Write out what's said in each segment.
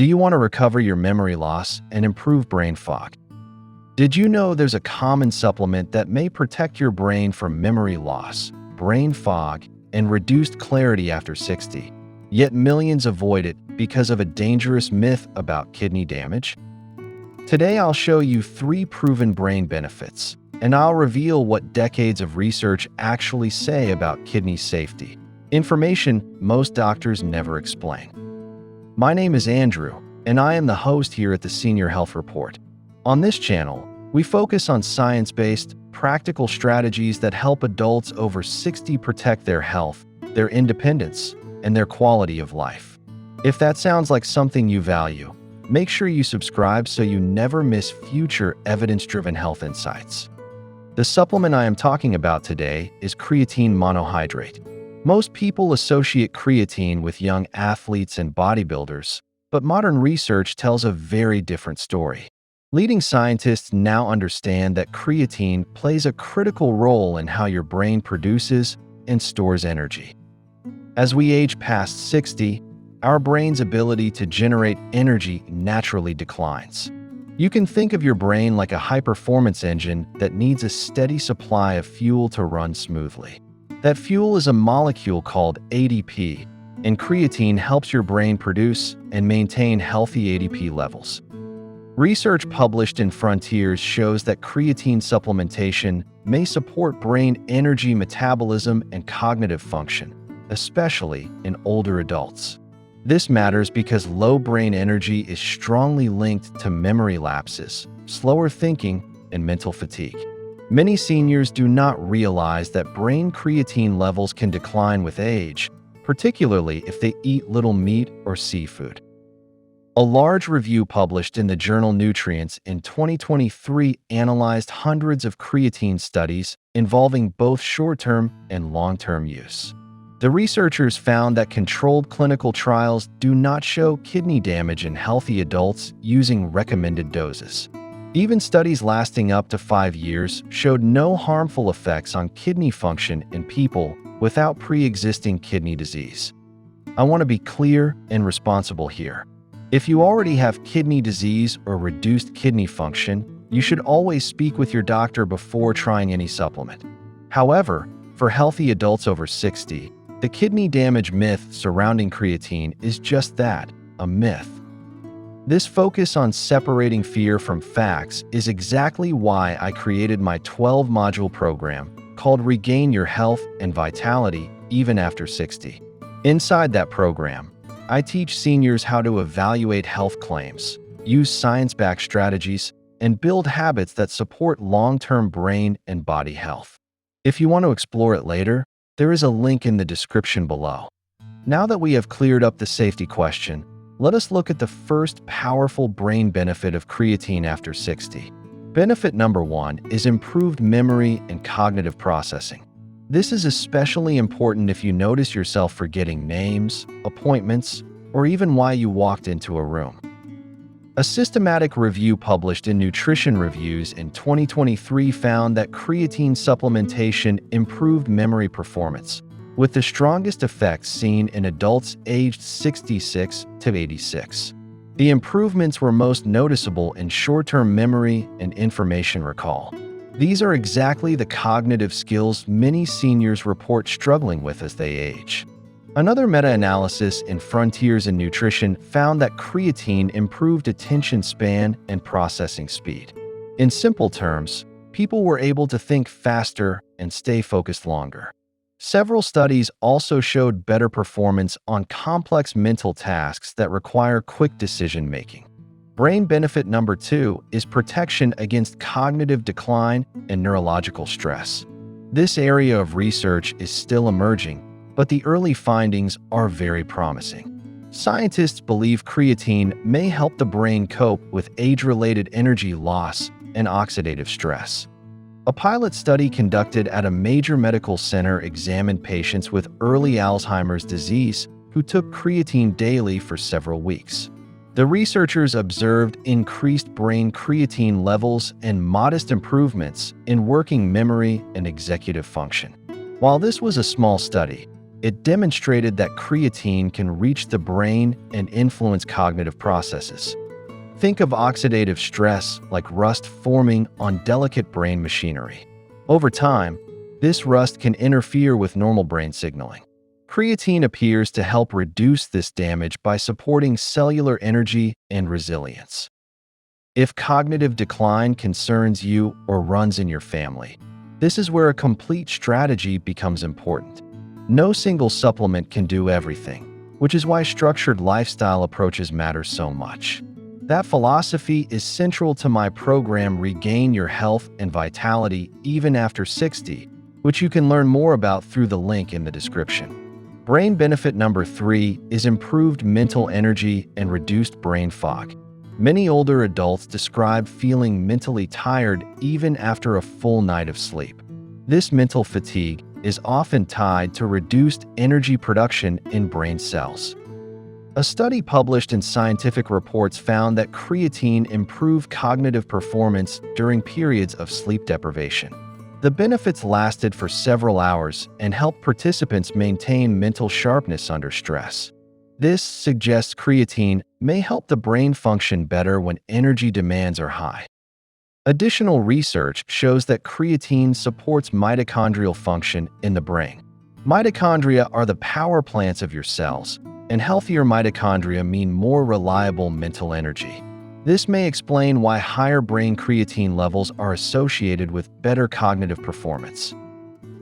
Do you want to recover your memory loss and improve brain fog? Did you know there's a common supplement that may protect your brain from memory loss, brain fog, and reduced clarity after 60? Yet millions avoid it because of a dangerous myth about kidney damage? Today I'll show you 3 proven brain benefits, and I'll reveal what decades of research actually say about kidney safety. Information most doctors never explain. My name is Andrew, and I am the host here at the Senior Health Report. On this channel, we focus on science-based, practical strategies that help adults over 60 protect their health, their independence, and their quality of life. If that sounds like something you value, make sure you subscribe so you never miss future evidence-driven health insights. The supplement I am talking about today is creatine monohydrate. Most people associate creatine with young athletes and bodybuilders, but modern research tells a very different story. Leading scientists now understand that creatine plays a critical role in how your brain produces and stores energy. As we age past 60, our brain's ability to generate energy naturally declines. You can think of your brain like a high-performance engine that needs a steady supply of fuel to run smoothly. That fuel is a molecule called ADP, and creatine helps your brain produce and maintain healthy ADP levels. Research published in Frontiers shows that creatine supplementation may support brain energy metabolism and cognitive function, especially in older adults. This matters because low brain energy is strongly linked to memory lapses, slower thinking, and mental fatigue. Many seniors do not realize that brain creatine levels can decline with age, particularly if they eat little meat or seafood. A large review published in the journal Nutrients in 2023 analyzed hundreds of creatine studies involving both short-term and long-term use. The researchers found that controlled clinical trials do not show kidney damage in healthy adults using recommended doses. Even studies lasting up to 5 years showed no harmful effects on kidney function in people without pre-existing kidney disease. I want to be clear and responsible here. If you already have kidney disease or reduced kidney function, you should always speak with your doctor before trying any supplement. However, for healthy adults over 60, the kidney damage myth surrounding creatine is just that, a myth. This focus on separating fear from facts is exactly why I created my 12-module program called Regain Your Health and Vitality Even After 60. Inside that program, I teach seniors how to evaluate health claims, use science-backed strategies, and build habits that support long-term brain and body health. If you want to explore it later, there is a link in the description below. Now that we have cleared up the safety question, let us look at the first powerful brain benefit of creatine after 60. Benefit number 1 is improved memory and cognitive processing. This is especially important if you notice yourself forgetting names, appointments, or even why you walked into a room. A systematic review published in Nutrition Reviews in 2023 found that creatine supplementation improved memory performance, with the strongest effects seen in adults aged 66 to 86. The improvements were most noticeable in short-term memory and information recall. These are exactly the cognitive skills many seniors report struggling with as they age. Another meta-analysis in Frontiers in Nutrition found that creatine improved attention span and processing speed. In simple terms, people were able to think faster and stay focused longer. Several studies also showed better performance on complex mental tasks that require quick decision-making. Brain benefit number 2 is protection against cognitive decline and neurological stress. This area of research is still emerging, but the early findings are very promising. Scientists believe creatine may help the brain cope with age-related energy loss and oxidative stress. A pilot study conducted at a major medical center examined patients with early Alzheimer's disease who took creatine daily for several weeks. The researchers observed increased brain creatine levels and modest improvements in working memory and executive function. While this was a small study, It demonstrated that creatine can reach the brain and influence cognitive processes. Think of oxidative stress like rust forming on delicate brain machinery. Over time, this rust can interfere with normal brain signaling. Creatine appears to help reduce this damage by supporting cellular energy and resilience. If cognitive decline concerns you or runs in your family, this is where a complete strategy becomes important. No single supplement can do everything, which is why structured lifestyle approaches matter so much. That philosophy is central to my program Regain Your Health and Vitality Even After 60, which you can learn more about through the link in the description. Brain benefit number 3 is improved mental energy and reduced brain fog. Many older adults describe feeling mentally tired even after a full night of sleep. This mental fatigue is often tied to reduced energy production in brain cells. A study published in Scientific Reports found that creatine improved cognitive performance during periods of sleep deprivation. The benefits lasted for several hours and helped participants maintain mental sharpness under stress. This suggests creatine may help the brain function better when energy demands are high. Additional research shows that creatine supports mitochondrial function in the brain. Mitochondria are the power plants of your cells, and healthier mitochondria mean more reliable mental energy. This may explain why higher brain creatine levels are associated with better cognitive performance.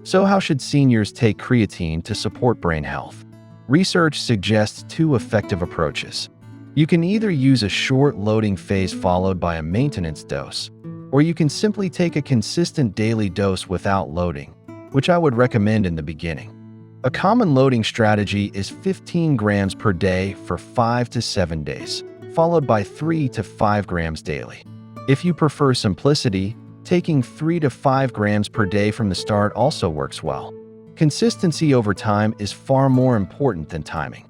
So how should seniors take creatine to support brain health? Research suggests 2 effective approaches. You can either use a short loading phase followed by a maintenance dose, or you can simply take a consistent daily dose without loading, which I would recommend in the beginning. A common loading strategy is 15 grams per day for 5 to 7 days, followed by 3 to 5 grams daily. If you prefer simplicity, taking 3 to 5 grams per day from the start also works well. Consistency over time is far more important than timing.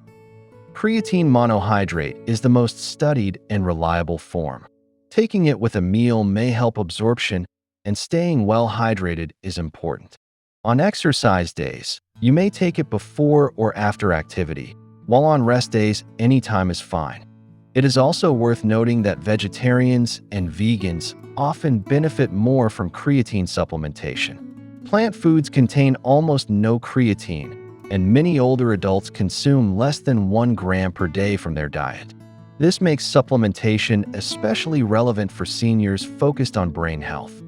Creatine monohydrate is the most studied and reliable form. Taking it with a meal may help absorption, and staying well hydrated is important. On exercise days, you may take it before or after activity, while on rest days, any time is fine. It is also worth noting that vegetarians and vegans often benefit more from creatine supplementation. Plant foods contain almost no creatine, and many older adults consume less than 1 gram per day from their diet. This makes supplementation especially relevant for seniors focused on brain health.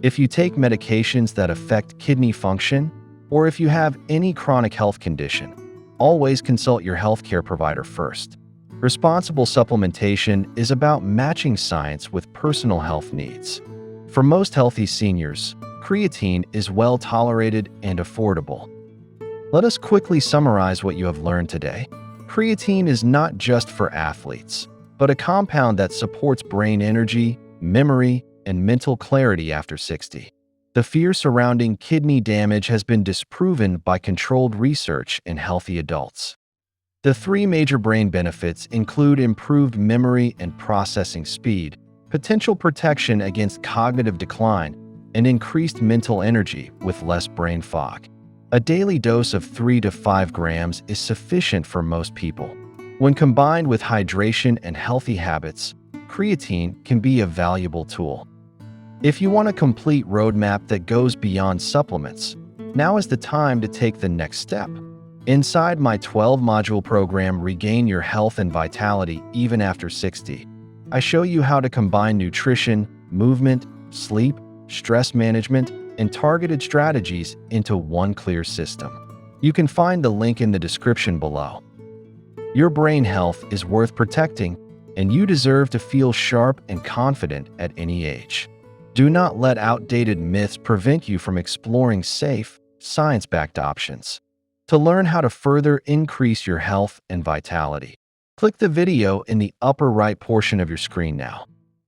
If you take medications that affect kidney function, or if you have any chronic health condition, always consult your healthcare provider first. Responsible supplementation is about matching science with personal health needs. For most healthy seniors, creatine is well tolerated and affordable. Let us quickly summarize what you have learned today. Creatine is not just for athletes, but a compound that supports brain energy, memory, and mental clarity after 60. The fear surrounding kidney damage has been disproven by controlled research in healthy adults. The 3 major brain benefits include improved memory and processing speed, potential protection against cognitive decline, and increased mental energy with less brain fog. A daily dose of 3 to 5 grams is sufficient for most people. When combined with hydration and healthy habits, creatine can be a valuable tool. If you want a complete roadmap that goes beyond supplements, now is the time to take the next step. Inside my 12-module program Regain Your Health and Vitality Even After 60, I show you how to combine nutrition, movement, sleep, stress management, and targeted strategies into one clear system. You can find the link in the description below. Your brain health is worth protecting, and you deserve to feel sharp and confident at any age. Do not let outdated myths prevent you from exploring safe, science-backed options. To learn how to further increase your health and vitality, click the video in the upper right portion of your screen now.